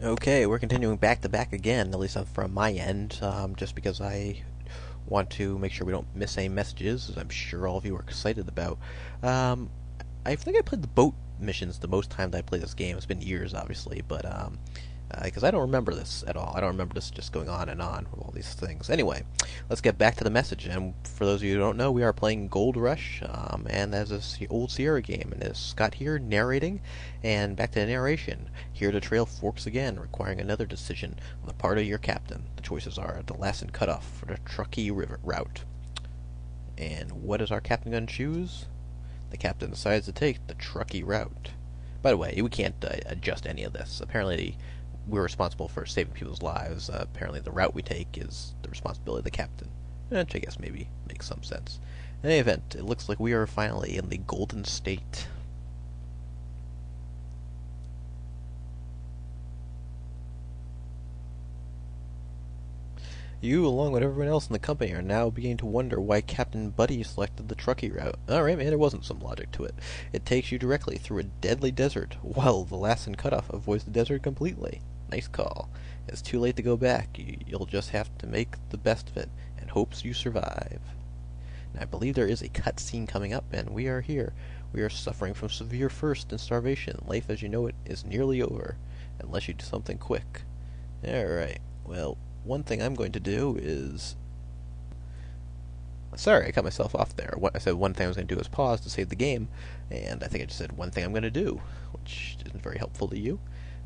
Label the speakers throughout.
Speaker 1: Okay, we're continuing back to back again, at least from my end, just because I want to make sure we don't miss any messages, as I'm sure all of you are excited about. Um, I think I played the boat missions the most time that I played this game. It's been years, obviously, but because I don't remember this at all. I don't remember this just going on and on with all these things. Anyway, let's get back to the message. And for those of you who don't know, we are playing Gold Rush, and that's an old Sierra game. And it's Scott here narrating, and back to the narration. Here the trail forks again, requiring another decision on the part of your captain. The choices are the Lassen Cutoff for the Truckee River route. And what is our captain going to choose? The captain decides to take the Truckee route. By the way, we can't adjust any of this. Apparently, we're responsible for saving people's lives. Apparently, the route we take is the responsibility of the captain, which I guess maybe makes some sense. In any event, it looks like we are finally in the Golden State. You, along with everyone else in the company, are now beginning to wonder why Captain Buddy selected the Truckee route. Alright, man, there wasn't some logic to it. It takes you directly through a deadly desert, while the Lassen Cutoff avoids the desert completely. Nice call. It's too late to go back. You'll just have to make the best of it, and hopes you survive. Now, I believe there is a cutscene coming up, and we are here. We are suffering from severe thirst and starvation. Life as you know it is nearly over, unless you do something quick. Alright, well, one thing I'm going to do is... Sorry, I cut myself off there. I said one thing I was going to do is pause to save the game, and I think I just said one thing I'm going to do, which isn't very helpful to you.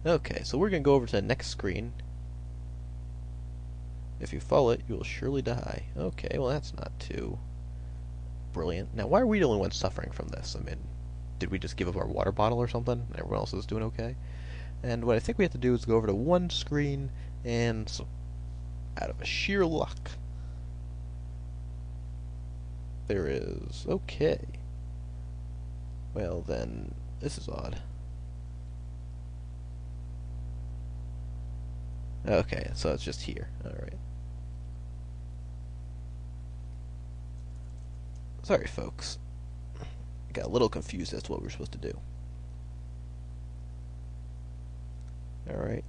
Speaker 1: Okay, so we're going to go over to the next screen. If you follow it, you will surely die. Okay, well that's not too brilliant. Now, why are we the only ones suffering from this? I mean, did we just give up our water bottle or something, and everyone else is doing okay? And what I think we have to do is go over to one screen, and so out of a sheer luck, there is... Okay. Well then, this is odd. Okay, so it's just here. Alright. Sorry, folks. I got a little confused as to what we were supposed to do. Alright.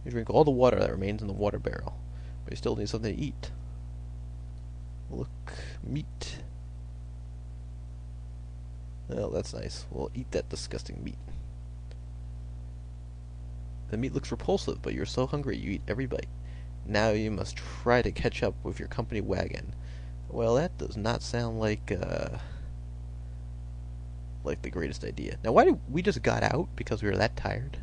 Speaker 1: You drink all the water that remains in the water barrel, but you still need something to eat. Look, meat. Well, that's nice. We'll eat that disgusting meat. The meat looks repulsive, but you're so hungry you eat every bite. Now you must try to catch up with your company wagon. Well, that does not sound like the greatest idea. Now, why did we just got out? Because we were that tired?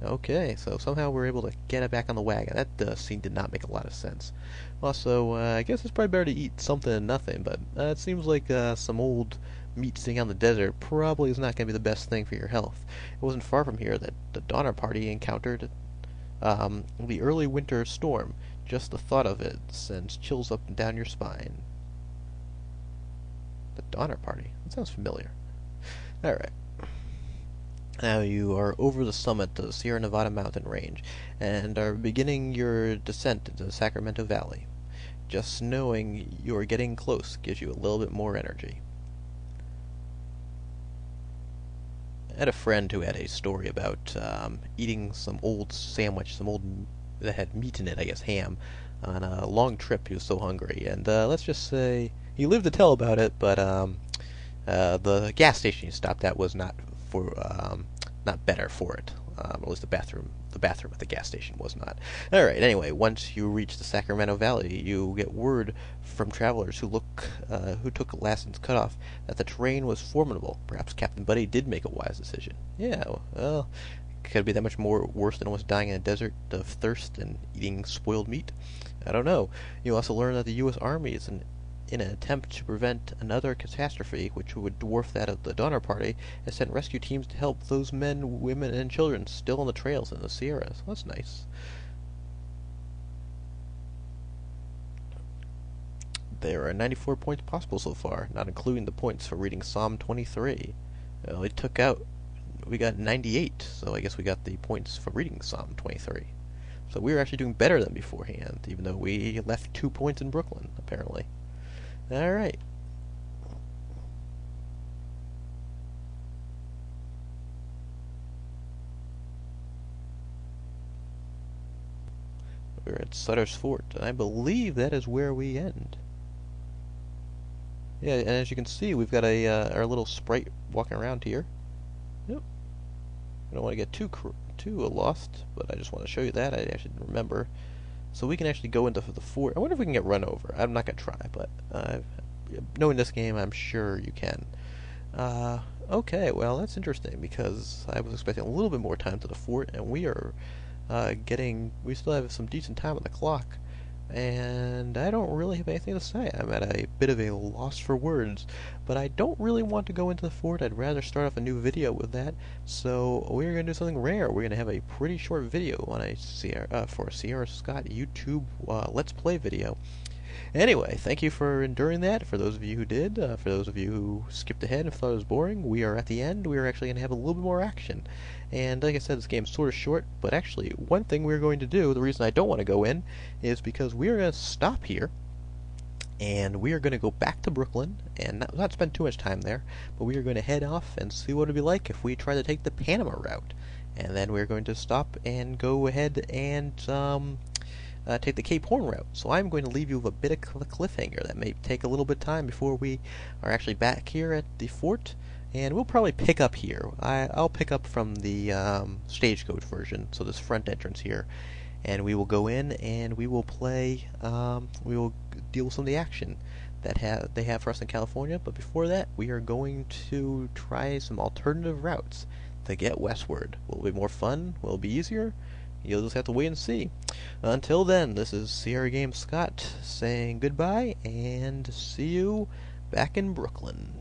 Speaker 1: Okay, so somehow we're able to get it back on the wagon. That scene did not make a lot of sense. Also, I guess it's probably better to eat something than nothing, but it seems like some old meat sitting out in the desert probably is not going to be the best thing for your health. It wasn't far from here that the Donner Party encountered the early winter storm. Just the thought of it sends chills up and down your spine. The Donner Party? That sounds familiar. Alright. Now you are over the summit of the Sierra Nevada mountain range, and are beginning your descent into the Sacramento Valley. Just knowing you are getting close gives you a little bit more energy. I had a friend who had a story about eating some old sandwich, that had meat in it, I guess ham, on a long trip. He was so hungry, and let's just say he lived to tell about it, but the gas station he stopped at was not better for it. At least the bathroom at the gas station was not. Alright, anyway, once you reach the Sacramento Valley, you get word from travelers who took Lassen's Cutoff that the terrain was formidable. Perhaps Captain Buddy did make a wise decision. Yeah, well, could it be that much more worse than almost dying in a desert of thirst and eating spoiled meat? I don't know. You also learn that the U.S. Army is in an attempt to prevent another catastrophe, which would dwarf that of the Donner Party, has sent rescue teams to help those men, women, and children still on the trails in the Sierras. That's nice. There are 94 points possible so far, not including the points for reading Psalm 23. Well, we got 98, so I guess we got the points for reading Psalm 23. So we were actually doing better than beforehand, even though we left 2 points in Brooklyn, apparently. Alright. We're at Sutter's Fort, and I believe that is where we end. Yeah, and as you can see, we've got our little sprite walking around here. Yep. I don't want to get too lost, but I just want to show you that. I actually didn't remember. So we can actually go into the fort. I wonder if we can get run over. I'm not going to try, but knowing this game, I'm sure you can. Okay, well, that's interesting, because I was expecting a little bit more time to the fort, and we are we still have some decent time on the clock, and I don't really have anything to say. I'm at a bit of a loss for words, but I don't really want to go into the fort. I'd rather start off a new video with that, so we're going to do something rare. We're going to have a pretty short video on for a Sierra Scott YouTube Let's Play video. Anyway, thank you for enduring that. For those of you who did, for those of you who skipped ahead and thought it was boring, we are at the end. We are actually going to have a little bit more action. And like I said, this game's sort of short, but actually, one thing we're going to do, the reason I don't want to go in, is because we are going to stop here, and we are going to go back to Brooklyn, and not spend too much time there, but we are going to head off and see what it would be like if we try to take the Panama route. And then we're going to stop and go ahead and take the Cape Horn route. So I'm going to leave you with a bit of a cliffhanger that may take a little bit of time before we are actually back here at the fort, and we'll probably pick up here. I'll pick up from the stagecoach version, so this front entrance here, and we will go in and we will play, we will deal with some of the action that they have for us in California, but before that, we are going to try some alternative routes to get westward. Will it be more fun? Will it be easier? You'll just have to wait and see. Until then, this is Sierra Games Scott saying goodbye, and see you back in Brooklyn.